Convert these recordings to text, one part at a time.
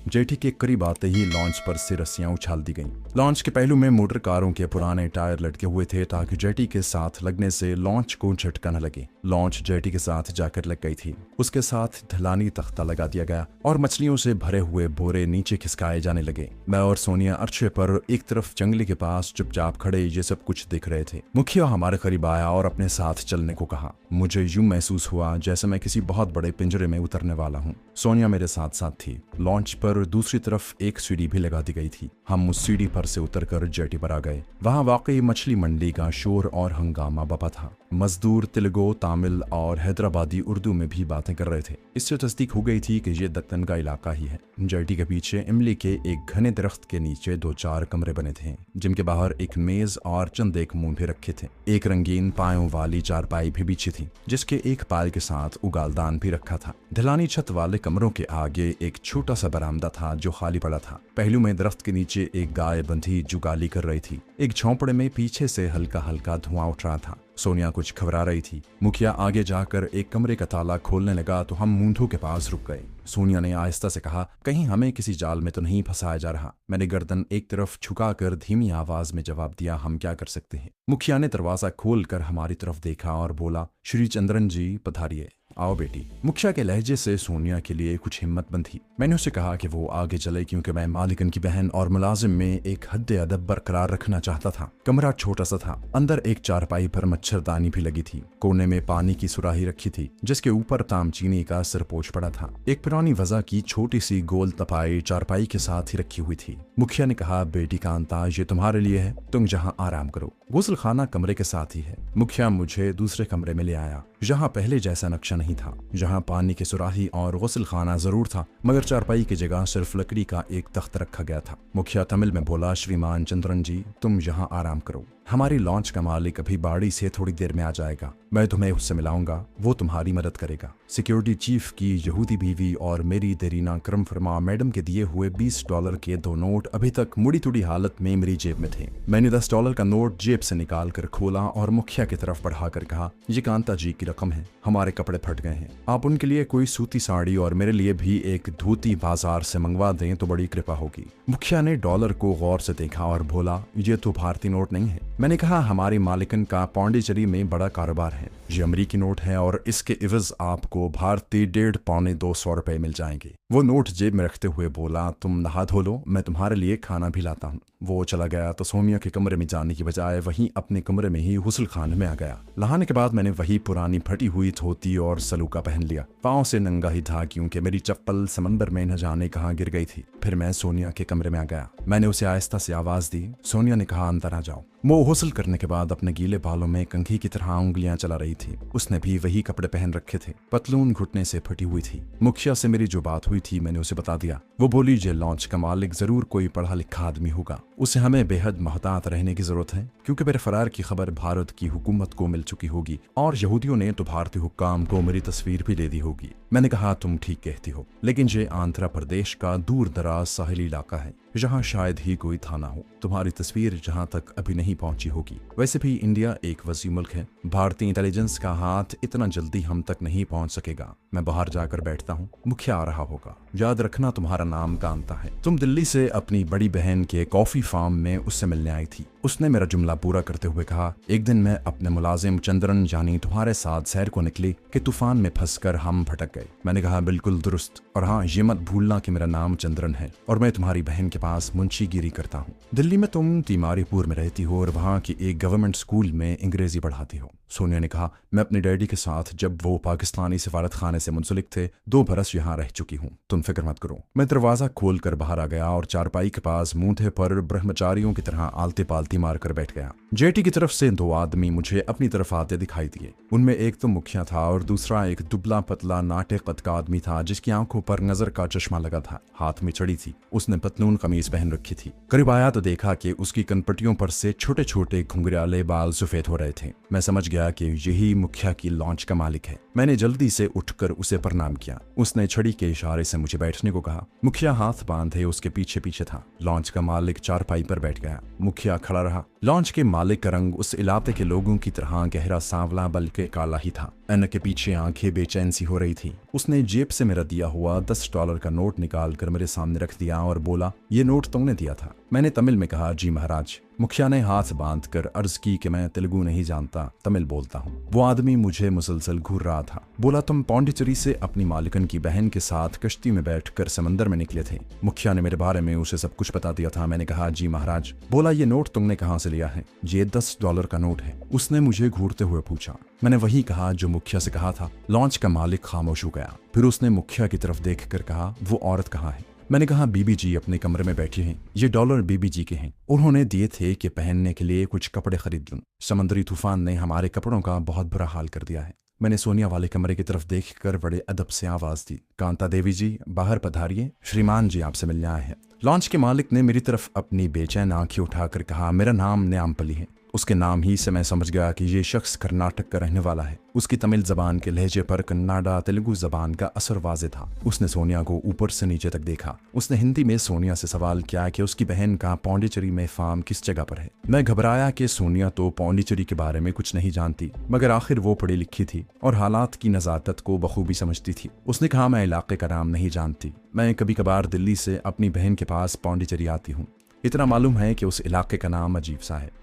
Jetty के करीब आते ही लॉन्च पर से रस्सियां उछाल दी गईं। लॉन्च के पहलू में मोटर कारों के पुराने टायर लटके हुए थे ताकि जेटी के साथ लगने से लॉन्च को झटका न लगे। लॉन्च जेटी के साथ जाकर लग गई थी। उसके साथ ढलानी तख्ता लगा दिया गया और मछलियों से भरे हुए बोरे नीचे खिसकाए जाने लगे। मैं और सोनिया अर्शे पर एक तरफ जंगली के पास चुपचाप खड़े ये सब कुछ दिख रहे थे। मुखिया हमारे करीब आया और अपने साथ चलने को कहा। मुझे यूं महसूस हुआ जैसे मैं किसी बहुत बड़े पिंजरे में उतरने वाला हूं। सोनिया मेरे साथ साथ थी। लॉन्च पर दूसरी तरफ एक सीढ़ी भी लगा दी गई थी। हम उस सीढ़ी पर से उतरकर जेटी पर आ गए। वहां वाकई मछली मंडी का शोर और हंगामा बपा था। मजदूर तेलुगु, तमिल और हैदराबादी उर्दू में भी बातें कर रहे थे। इससे तस्दीक हो गई थी कि ये दक्कन का इलाका ही है। जेटी के पीछे इमली के एक घने दरख्त के नीचे 2-4 कमरे बने थे, जिनके बाहर एक मेज और चंद एक मूंढे रखे थे। एक रंगीन पायों वाली चारपाई भी बिछी थी, जिसके एक पाल के साथ उगालदान भी रखा था। ढलानी छत वाले कमरों के आगे एक छोटा सा बरामदा था जो खाली पड़ा था। पहलू में दरख्त के नीचे एक गाय बंधी जुगाली कर रही थी। एक झोंपड़े में पीछे से हल्का हल्का धुआं उठ रहा था। सोनिया कुछ घबरा रही थी। मुखिया आगे जाकर एक कमरे का ताला खोलने लगा तो हम मूंढों के पास रुक गए। सोनिया ने आहिस्ता से कहा, कहीं हमें किसी जाल में तो नहीं फंसाया जा रहा। मैंने गर्दन एक तरफ झुकाकर धीमी आवाज में जवाब दिया, हम क्या कर सकते हैं। मुखिया ने दरवाजा खोलकर हमारी तरफ देखा और बोला, श्री चंद्रन जी पधारिए, आओ बेटी। मुखिया के लहजे से सोनिया के लिए कुछ हिम्मत बंधी। मैंने उसे कहा कि वो आगे चले क्योंकि मैं मालिकन की बहन और मुलाजिम में एक हद अदब बरकरार रखना चाहता था। कमरा छोटा सा था। अंदर एक चारपाई पर मच्छरदानी भी लगी थी। कोने में पानी की सुराही रखी थी जिसके ऊपर तामचीनी का सरपोश पड़ा था। एक पुरानी वजह की छोटी सी गोल तपाई चारपाई के साथ ही रखी हुई थी। मुखिया ने कहा, बेटी कांता, ये तुम्हारे लिए है, तुम जहाँ आराम करो। गुस्ल खाना कमरे के साथ ही है। मुखिया मुझे दूसरे कमरे में ले आया, जहाँ पहले जैसा नक्शा नहीं था, जहाँ पानी की सुराही और गुस्ल खाना जरूर था, मगर चारपाई की जगह सिर्फ लकड़ी का एक तख्त रखा गया था। मुखिया तमिल में बोला, श्रीमान चंद्रन जी, तुम यहाँ आराम करो। हमारी लॉन्च का मालिक अभी बाड़ी से थोड़ी देर में आ जाएगा। मैं तुम्हें उससे मिलाऊंगा, वो तुम्हारी मदद करेगा। सिक्योरिटी चीफ की यहूदी बीवी और मेरी देरीना करम फरमा मैडम के दिए हुए $20 के 2 नोट अभी तक मुड़ी तुड़ी हालत में मेरी जेब में थे। मैंने $10 का नोट जेब से निकाल कर खोला और मुखिया की तरफ बढ़ाकर कहा, ये कांता जी की रकम है, हमारे कपड़े फट गए हैं, आप उनके लिए कोई सूती साड़ी और मेरे लिए भी एक धोती बाजार से मंगवा दें तो बड़ी कृपा होगी। मुखिया ने डॉलर को गौर से देखा और बोला, ये तो भारतीय नोट नहीं है। मैंने कहा, हमारी मालिकन का पौंडीचेरी में बड़ा कारोबार है, ये अमरीकी नोट है और इसके इवज आपको भारतीय 150-200 रुपए मिल जाएंगे। वो नोट जेब में रखते हुए बोला, तुम नहा धो लो, मैं तुम्हारे लिए खाना भी लाता हूँ। वो चला गया तो सोनिया के कमरे में जाने की बजाय वहीं अपने कमरे में ही गुस्ल खाने में आ गया। नहाने के बाद मैंने वही पुरानी फटी हुई धोती और सलूका पहन लिया। पाँव से नंगा ही था क्योंकि मेरी चप्पल समंदर में न जाने कहाँ गिर गई थी। फिर मैं सोनिया के कमरे में आ गया। मैंने उसे आहिस्ता से आवाज दी। सोनिया ने कहा, अंदर आ जाओ। वो गुस्ल करने के बाद अपने गीले बालों में कंघी की तरह उंगलियां चला रही थी। उसने भी वही कपड़े पहन रखे थे। पतलून घुटने से फटी हुई थी। मुखिया से मेरी जो बात हुई थी मैंने उसे बता दिया। वो बोली, ये लॉन्च का मालिक जरूर कोई पढ़ा लिखा आदमी होगा, उसे हमें बेहद मोहतात रहने की जरूरत है क्योंकि मेरे फरार की खबर भारत की हुकूमत को मिल चुकी होगी और यहूदियों ने तो भारतीय हुक्काम को मेरी तस्वीर भी दे दी होगी। मैंने कहा, तुम ठीक कहती हो, लेकिन ये आंध्र प्रदेश का दूर दराज साहिली इलाका है, जहाँ शायद ही कोई थाना हो। तुम्हारी तस्वीर जहाँ तक अभी नहीं पहुंची होगी। वैसे भी इंडिया एक वसी मुल्क है, भारतीय इंटेलिजेंस का हाथ इतना जल्दी हम तक नहीं पहुंच सकेगा। मैं बाहर जाकर बैठता हूँ, मुखिया आ रहा होगा। याद रखना, तुम्हारा नाम कांता है। तुम दिल्ली से अपनी बड़ी बहन के कॉफी फार्म में उससे मिलने आई थी। उसने मेरा जुमला पूरा करते हुए कहा, एक दिन मैं अपने मुलाजिम चंद्रन यानी तुम्हारे साथ सैर को निकली कि तूफान में फंसकर हम भटक गए। मैंने कहा, बिल्कुल दुरुस्त, और हाँ, ये मत भूलना कि मेरा नाम चंद्रन है और मैं तुम्हारी बहन के पास मुंशीगिरी करता हूँ। दिल्ली में तुम तिमारीपुर में रहती हो और वहाँ की एक गवर्नमेंट स्कूल में अंग्रेजी पढ़ाती हो। सोनिया ने कहा, मैं अपने डैडी के साथ जब वो पाकिस्तानी सिफारत खाने से मुंसलिक थे 2 बरस यहाँ रह चुकी हूँ। तुम फिक्र मत करो। मैं दरवाजा खोलकर बाहर आ गया और चारपाई के पास मूंढे पर ब्रह्मचारियों की तरह आलती पालती मारकर बैठ गया। जेटी की तरफ से 2 आदमी मुझे अपनी तरफ आते दिखाई दिए। उनमें एक तो मुखिया था और दूसरा एक दुबला पतला नाटे कद का आदमी था जिसकी आंखों पर नजर का चश्मा लगा था, हाथ में छड़ी थी। उसने पतलून कमीज पहन रखी थी। करीब आया तो देखा कि उसकी कनपट्टियों पर से छोटे छोटे घुंघराले बाल सफेद हो रहे थे। मैं समझ गया कि यही मुखिया की लॉन्च का मालिक है। मैंने जल्दी से उठकर उसे प्रणाम किया। उसने छड़ी के इशारे से मुझे बैठने को कहा। मुखिया हाथ बांधे उसके पीछे पीछे था। लॉन्च का मालिक चारपाई पर बैठ गया। मुखिया खड़ा रहा। लॉन्च के मालिक का रंग उस इलाके के लोगों की तरह गहरा सांवला बल्कि काला ही था। ऐनक के पीछे आंखें बेचैन सी हो रही थी। उसने जेब से मेरा दिया हुआ $10 का नोट निकाल कर मेरे सामने रख दिया और बोला, ये नोट तुमने दिया था? मैंने तमिल में कहा, जी महाराज। मुखिया ने हाथ बांधकर अर्ज की कि मैं तेलुगु नहीं जानता, तमिल बोलता हूँ। वो आदमी मुझे मुसलसल घूर रहा था। बोला, तुम पौंडीचेरी से अपनी मालिकन की बहन के साथ कश्ती में बैठकर समंदर में निकले थे। मुखिया ने मेरे बारे में उसे सब कुछ बता दिया था। मैंने कहा, जी महाराज। बोला, ये नोट तुमने कहाँ से लिया है? ये $10 का नोट है। उसने मुझे घूरते हुए पूछा। मैंने वही कहा जो मुखिया से कहा था। लॉन्च का मालिक खामोश हो गया। फिर उसने मुखिया की तरफ देखकर कहा, वो औरत कहाँ है? मैंने कहा, बीबी जी अपने कमरे में बैठी हैं। ये डॉलर बीबी जी के हैं, उन्होंने दिए थे कि पहनने के लिए कुछ कपड़े खरीद लूं। समुद्री तूफान ने हमारे कपड़ों का बहुत बुरा हाल कर दिया है। मैंने सोनिया वाले कमरे की तरफ देखकर बड़े अदब से आवाज दी, कांता देवी जी बाहर पधारिए, श्रीमान जी आपसे मिलने आए हैं। लॉन्च के मालिक ने मेरी तरफ अपनी बेचैन आंखें उठाकर कहा, मेरा नाम न्यामपली है। उसके नाम ही से मैं समझ गया कि ये शख्स कर्नाटक का रहने वाला है। उसकी तमिल जबान के लहजे पर कन्नाडा तेलुगु जबान का असर वाज़े था। उसने सोनिया को ऊपर से नीचे तक देखा। उसने हिंदी में सोनिया से सवाल किया कि उसकी बहन का पौंडीचेरी में फार्म किस जगह पर है। मैं घबराया कि सोनिया तो पौंडीचेरी के बारे में कुछ नहीं जानती, मगर आखिर वो पढ़ी लिखी थी और हालात की नज़ाकत को बखूबी समझती थी। उसने कहा, मैं इलाके का नाम नहीं जानती, मैं कभी कभार दिल्ली से अपनी बहन के पास पौंडीचेरी आती हूँ। इतना मालूम है कि उस इलाके का नाम अजीब सा है।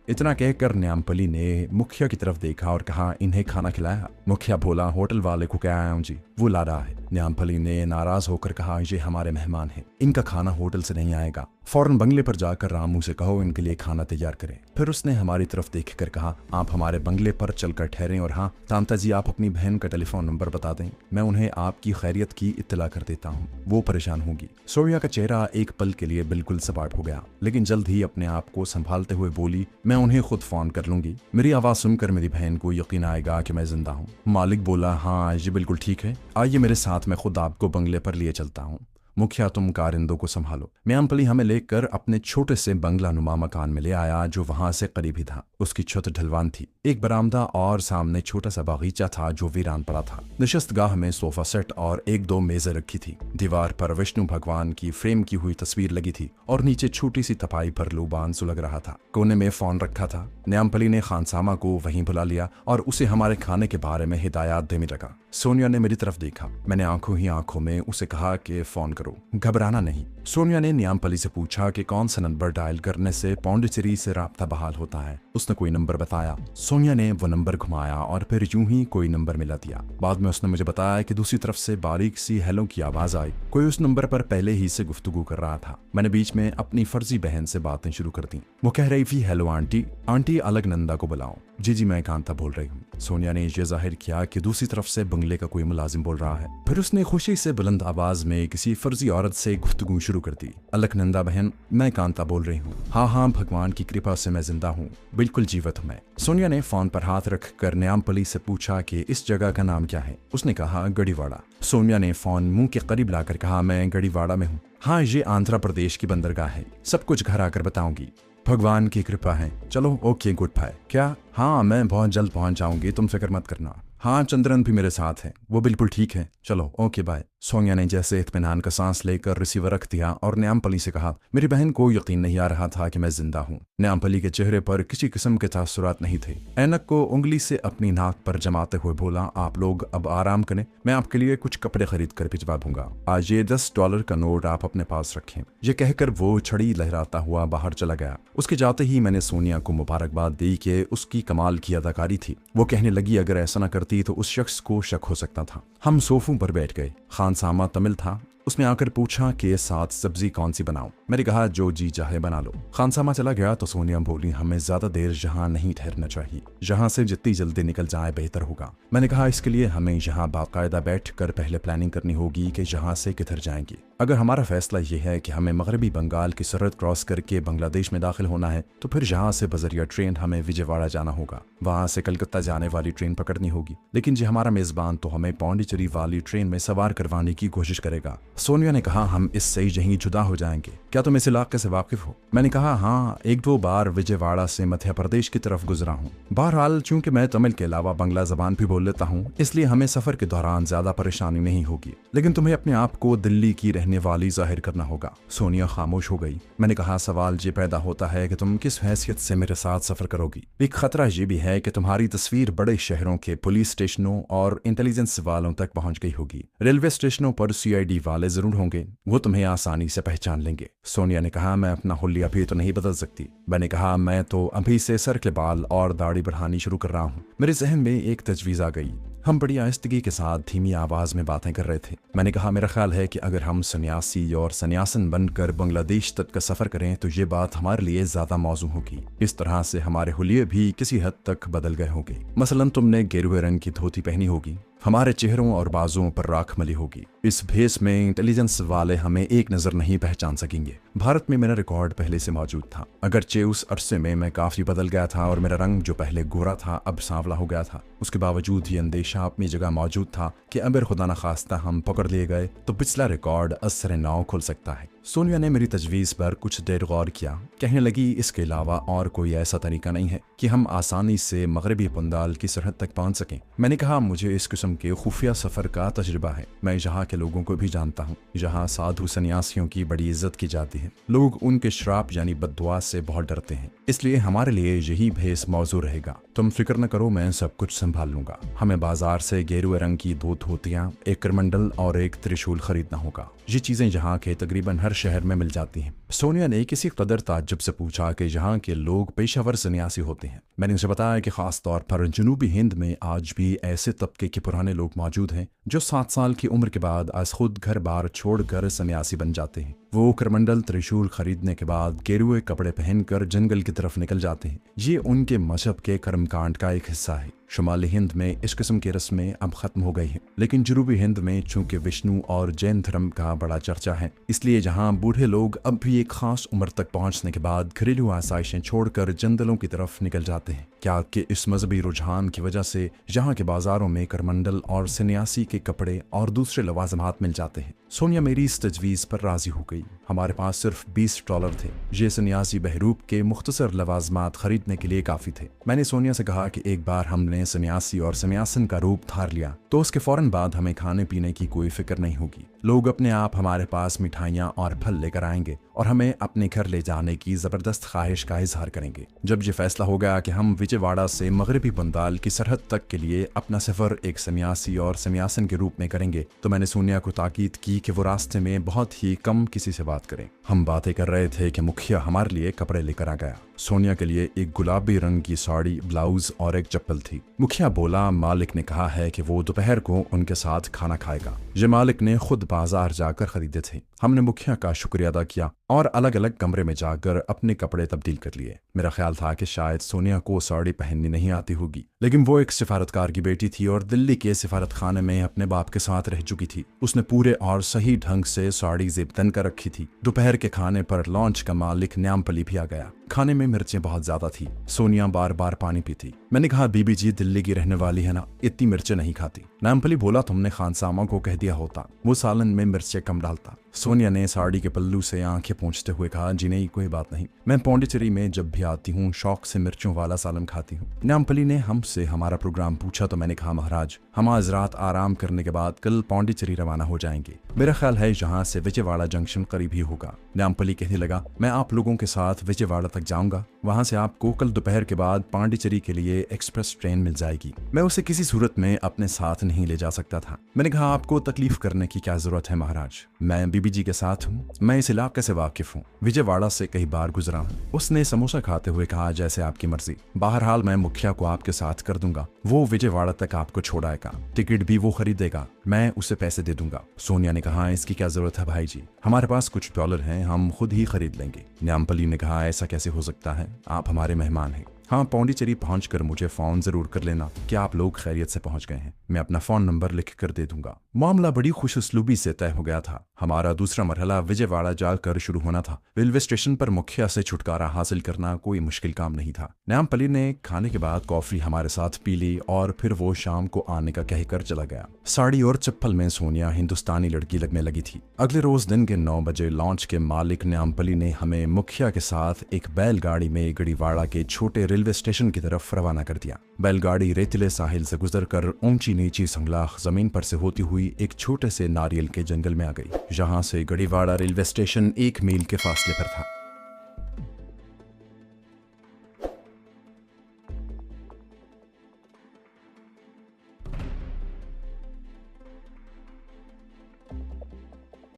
इतना कहकर न्यामपली ने मुखिया की तरफ देखा और कहा, इन्हें खाना खिलाया? मुखिया बोला, होटल वाले को क्या आया हूं जी, वो ला रहा है। न्यामपली ने नाराज होकर कहा, ये हमारे मेहमान हैं, इनका खाना होटल से नहीं आएगा। फौरन बंगले पर जाकर रामू से कहो इनके लिए खाना तैयार करें। फिर उसने हमारी तरफ देखकर कहा, आप हमारे बंगले पर चलकर ठहरें और हाँ कांता जी, आप अपनी बहन का टेलीफोन नंबर बता दें, मैं उन्हें आपकी खैरियत की इत्तला कर देता हूँ, वो परेशान होगी। सोनिया का चेहरा एक पल के लिए बिल्कुल सपाट हो गया, लेकिन जल्द ही अपने आप को संभालते हुए बोली, मैं उन्हें खुद फोन कर लूंगी। मेरी आवाज सुनकर मेरी बहन को यकीन आएगा कि मैं जिंदा हूँ। मालिक बोला, हाँ ये बिल्कुल ठीक है, आइए मेरे साथ, मैं खुद आपको बंगले पर लिए चलता हूँ। मुखिया तुम कारिंदों को संभालो। न्यामपली हमें लेकर अपने छोटे से बंगला नुमा मकान में ले आया जो वहां से करीब ही था। उसकी छत ढलवान थी, एक बरामदा और सामने छोटा सा बागीचा था जो वीरान पड़ा था। नशस्त गाह में सोफा सेट और 1-2 मेजें रखी थी। दीवार पर विष्णु भगवान की फ्रेम की हुई तस्वीर लगी थी और नीचे छोटी सी तपाई पर लूबान सुलग रहा था। कोने में फोन रखा था। न्यामपली ने खानसामा को वहीं बुला लिया और उसे हमारे खाने के बारे में हिदायत देने लगा। सोनिया ने मेरी तरफ देखा। मैंने आंखों ही आंखों में उसे कहा कि फोन करो, घबराना नहीं। सोनिया ने न्यामपली से पूछा कि कौन सा नंबर डायल करने से पौंडीचेरी से राब्ता बहाल होता है। उसने कोई नंबर बताया। सोनिया ने वो नंबर घुमाया और फिर यूं ही कोई नंबर मिला दिया। बाद में उसने मुझे बताया कि दूसरी तरफ से बारीक सी हेलो की आवाज आई। कोई उस नंबर पर पहले ही से गुफ्तगू कर रहा था। मैंने बीच में अपनी फर्जी बहन से बातें शुरू कर दी। वो कह रही थी, हेलो आंटी, आंटी अलकनंदा को बुलाओ। जी मैं कांता बोल रही हूँ। सोनिया ने ये जाहिर किया कि दूसरी तरफ से बंगले का कोई मुलाजिम बोल रहा है। फिर उसने खुशी से बुलंद आवाज में किसी फर्जी औरत से गुफ्तगू शुरू कर दी। अलकनंदा बहन, मैं कांता बोल रही हूँ। हाँ भगवान की कृपा से मैं जिंदा हूँ, बिल्कुल जीवित हूँ मैं। सोनिया ने फोन पर हाथ रख कर न्यामपली से पूछा कि इस जगह का नाम क्या है। उसने कहा, गढ़ीवाड़ा। सोनिया ने फोन मुंह के करीब लाकर कहा, मैं गढ़ीवाड़ा में हूँ। हाँ ये आंध्र प्रदेश की बंदरगाह है, सब कुछ घर आकर बताऊंगी। भगवान की कृपा है। चलो ओके, गुड बाय। क्या? हाँ मैं बहुत जल्द पहुंच जाऊंगी, तुम फिक्र मत करना। हाँ चंद्रन भी मेरे साथ है, वो बिल्कुल ठीक है। चलो ओके बाय। सोनिया ने जैसे इत्मीनान का सांस लेकर रिसीवर रख दिया और न्यामपली से कहा, मेरी बहन को यकीन नहीं आ रहा था कि मैं जिंदा हूँ। न्यामपली के चेहरे पर किसी किस्म के तासुरात नहीं थे। ऐनक को उंगली से अपनी नाक पर जमाते हुए बोला, आप लोग अब आराम करें, मैं आपके लिए कुछ कपड़े खरीद कर भिजवा दूंगा। आज ये $10 का नोट आप अपने पास रखें। ये कहकर वो छड़ी लहराता हुआ बाहर चला गया। उसके जाते ही मैंने सोनिया को मुबारकबाद दी कि उसकी कमाल की अदाकारी थी। वो कहने लगी, अगर ऐसा न करती तो उस शख्स को शक हो सकता था। हम सोफों पर बैठ गए। खानसामा तमिल था। उसने आकर पूछा कि साथ सब्जी कौन सी बनाऊं। मैंने कहा, जो जी चाहे बना लो। खानसामा चला गया तो सोनिया बोली, हमें ज्यादा देर यहाँ नहीं ठहरना चाहिए, यहाँ से जितनी जल्दी निकल जाए बेहतर होगा। मैंने कहा, इसके लिए हमें यहाँ बाकायदा बैठ कर पहले प्लानिंग करनी होगी कि यहाँ से किधर जाएंगे। अगर हमारा फैसला ये है कि हमें मगरबी बंगाल की सरहद क्रॉस करके बांग्लादेश में दाखिल होना है तो फिर यहाँ से बजरिया ट्रेन हमें विजयवाड़ा जाना होगा, वहां से कलकत्ता जाने वाली ट्रेन पकड़नी होगी। लेकिन जो हमारा मेजबान तो हमें पौंडीचेरी वाली ट्रेन में सवार करवाने की कोशिश करेगा। सोनिया ने कहा, हम इससे यहीं जुदा हो जाएंगे, क्या तुम इस इलाके से वाकिफ हो? मैंने कहा हाँ, एक दो बार विजयवाड़ा से मध्य प्रदेश की तरफ गुजरा हूँ। बहरहाल चूंकि मैं तमिल के अलावा बांग्ला जबान भी बोल लेता हूँ, इसलिए हमें सफर के दौरान ज्यादा परेशानी नहीं होगी, लेकिन तुम्हें अपने आप को दिल्ली की रहने वाली जाहिर करना होगा। सोनिया खामोश हो गई। मैंने कहा सवाल ये पैदा होता है कि तुम किस हैसियत से मेरे साथ सफर करोगी। एक खतरा ये भी है कि तुम्हारी तस्वीर बड़े शहरों के पुलिस स्टेशनों और इंटेलिजेंस वालों तक पहुंच गई होगी। रेलवे स्टेशनों पर CID वाले जरूर होंगे, वो तुम्हें आसानी से पहचान लेंगे। सोनिया ने कहा मैं अपना हुलिया अभी तो नहीं बदल सकती। मैंने कहा मैं तो अभी से सर के बाल और दाढ़ी बढ़ानी शुरू कर रहा हूँ। मेरे जहन में एक तजवीज आ गई। हम बड़ी आहिस्तगी के साथ धीमी आवाज में बातें कर रहे थे। मैंने कहा मेरा ख्याल है कि अगर हम सन्यासी और सन्यासन बनकर बांग्लादेश तक का सफर करें तो ये बात हमारे लिए ज्यादा मौजू होगी। इस तरह से हमारे हुलिये भी किसी हद तक बदल गए होंगे। मसलन तुमने गेरुए रंग की धोती पहनी होगी, हमारे चेहरों और बाजुओं पर राख मली होगी। इस भेस में इंटेलिजेंस वाले हमें एक नजर नहीं पहचान सकेंगे। भारत में मेरा रिकॉर्ड पहले से मौजूद था, अगरचे उस अरसे में मैं काफी बदल गया था और मेरा रंग जो पहले गोरा था अब सांवला हो गया था। उसके बावजूद ये अंदेशा अपनी जगह मौजूद था कि अगर खुदा न खास्ता हम पकड़ लिए गए तो पिछला रिकॉर्ड असर नौ खुल सकता है। सोनिया ने मेरी तजवीज पर कुछ देर गौर किया। कहने लगी इसके अलावा और कोई ऐसा तरीका नहीं है कि हम आसानी से मगरबी बंगाल की सरहद तक पहुंच सकें। मैंने कहा मुझे इस किस्म के खुफिया सफर का तजुर्बा है। मैं यहाँ के लोगों को भी जानता हूँ। यहाँ साधु सन्यासियों की बड़ी इज्जत की जाती है। लोग उनके श्राप यानी बद्दुआ से बहुत डरते हैं, इसलिए हमारे लिए यही भेस मौजू रहेगा। तुम फिक्र न करो, मैं सब कुछ संभाल लूंगा। हमें बाजार से गेरुए रंग की 2 धोतियां, एक करमंडल और एक त्रिशूल खरीदना होगा। ये चीजें यहाँ के तकरीबन हर शहर में मिल जाती हैं। सोनिया ने किसी कदर ताज्जुब से पूछा कि यहाँ के लोग पेशावर सन्यासी होते हैं। मैंने उसे बताया कि खास तौर पर जनूबी हिंद में आज भी ऐसे तबके के पुराने लोग मौजूद हैं जो 7 साल की उम्र के बाद आज खुद घर बार छोड़कर सन्यासी बन जाते हैं। वो करमंडल त्रिशूल खरीदने के बाद गेरुए कपड़े पहनकर जंगल की तरफ निकल जाते हैं। ये उनके मजहब के कर्मकांड का एक हिस्सा है। शुमाली हिंद में इस किस्म की रस्में अब खत्म हो गई हैं, लेकिन जनूबी हिंद में चूंकि विष्णु और जैन धर्म का बड़ा चर्चा है, इसलिए जहां बूढ़े लोग अब भी एक खास उम्र तक पहुंचने के बाद घरेलू आसाइशें छोड़कर जंगलों की तरफ निकल जाते हैं। क्या कि इस मजहबी रुझान की वजह से यहाँ के बाजारों में करमंडल और सन्यासी के कपड़े और दूसरे लवाजमात मिल जाते हैं। सोनिया मेरी इस तजवीज़ पर राजी हो गई। हमारे पास सिर्फ $20 थे। ये सन्यासी बहरूप के मुख्तसर लवाजमात खरीदने के लिए काफ़ी थे। मैंने सोनिया से कहा कि एक बार हमने सन्यासी और सन्यासन का रूप धार लिया तो उसके फौरन बाद हमें खाने पीने की कोई फिक्र नहीं होगी। लोग अपने आप हमारे पास मिठाइयाँ और फल लेकर आएंगे और हमें अपने घर ले जाने की ज़बरदस्त ख्वाहिश का इजहार करेंगे। जब ये फैसला हो गया कि हम विजयवाड़ा से मगरबी बंगाल की सरहद तक के लिए अपना सफ़र एक सन्यासी और सन्यासन के रूप में करेंगे तो मैंने सोनिया को ताकीद की कि वो रास्ते में बहुत ही कम किसी से बात करें। हम बातें कर रहे थे कि मुखिया हमारे लिए कपड़े लेकर आ गया। सोनिया के लिए एक गुलाबी रंग की साड़ी, ब्लाउज और एक चप्पल थी। मुखिया बोला मालिक ने कहा है कि वो दोपहर को उनके साथ खाना खाएगा। ये मालिक ने खुद बाजार जाकर खरीदे थे। हमने मुखिया का शुक्रिया अदा किया और अलग अलग कमरे में जाकर अपने कपड़े तब्दील कर लिए। मेरा ख्याल था कि शायद सोनिया को साड़ी पहननी नहीं आती होगी, लेकिन वो एक सिफारतकार की बेटी थी और दिल्ली के सिफारत खाने में अपने बाप के साथ रह चुकी थी। उसने पूरे और सही ढंग से साड़ी जेब तन कर रखी थी। दोपहर के खाने पर लॉन्च का मालिक न्यामपली भी आ गया। खाने में मिर्चें बहुत ज्यादा थी। सोनिया बार बार पानी पीती। मैंने कहा बीबी जी दिल्ली की रहने वाली है ना, इतनी मिर्चें नहीं खाती। न्यामपली बोला तुमने खानसामा को कह दिया होता, वो सालन में मिर्चें कम डालता। सोनिया ने साड़ी के पल्लू से आंखें पोंछते हुए कहा जी नहीं, कोई बात नहीं, मैं पौंडीचेरी में जब भी आती हूँ शौक से मिर्चों वाला सालन खाती हूँ। न्यामपली ने हमसे हमारा प्रोग्राम पूछा तो मैंने कहा महाराज हम आज रात आराम करने के बाद कल पौंडीचेरी रवाना हो जाएंगे। मेरा ख्याल है यहाँ से विजयवाड़ा जंक्शन करीब ही होगा। न्यामपली कहने लगा मैं आप लोगों के साथ विजयवाड़ा तक जाऊंगा, वहां से आपको कल दोपहर के बाद पांडिचेरी के लिए एक्सप्रेस ट्रेन मिल जाएगी। मैं उसे किसी सूरत में अपने साथ नहीं ले जा सकता था। मैंने कहा आपको तकलीफ करने की क्या जरूरत है महाराज, मैं बीबी जी के साथ हूँ, मैं इस इलाके से वाकिफ हूँ, विजयवाड़ा से कई बार गुजरा हूँ। उसने समोसा खाते हुए कहा जैसे आपकी मर्जी, बहरहाल मैं मुखिया को आपके साथ कर दूंगा, वो विजयवाड़ा तक आपको छोड़ाएगा, टिकट भी वो खरीदेगा, मैं उसे पैसे दे दूंगा। सोनिया ने कहा इसकी क्या जरूरत है भाई जी, हमारे पास कुछ डॉलर हैं, हम खुद ही खरीद लेंगे। न्यामपली ने कहा ऐसा कैसे हो सकता है, आप हमारे मेहमान हैं, हाँ, पौंडीचेरी पहुंचकर मुझे फोन जरूर कर लेना कि आप लोग खैरियत से पहुंच गए हैं। मैं अपना फोन नंबर लिख कर दे दूंगा। मामला बड़ी खुशउस्लूबी से तय हो गया था। हमारा दूसरा मरहला विजयवाड़ा जाकर शुरू होना था। रेलवे स्टेशन पर मुखिया से छुटकारा हासिल करना कोई मुश्किल काम नहीं था। न्यामपल्ली ने खाने के बाद कॉफी हमारे साथ पी ली और फिर वो शाम को आने का कहकर चला गया। साड़ी और चप्पल में सोनिया हिंदुस्तानी लड़की लगने लगी थी। अगले रोज दिन के 9 बजे लॉन्च के मालिक न्यामपल्ली ने हमें मुखिया के साथ एक बैलगाड़ी में गढ़ीवाड़ा के छोटे रेलवे स्टेशन की तरफ रवाना कर दिया। बैलगाड़ी रेतीले साहिल से गुजरकर ऊंची नीची संगलाख जमीन पर से होती हुई एक छोटे से नारियल के जंगल में आ गई। जहां से गढ़ीवाड़ा रेलवे स्टेशन 1 मील के फासले पर था।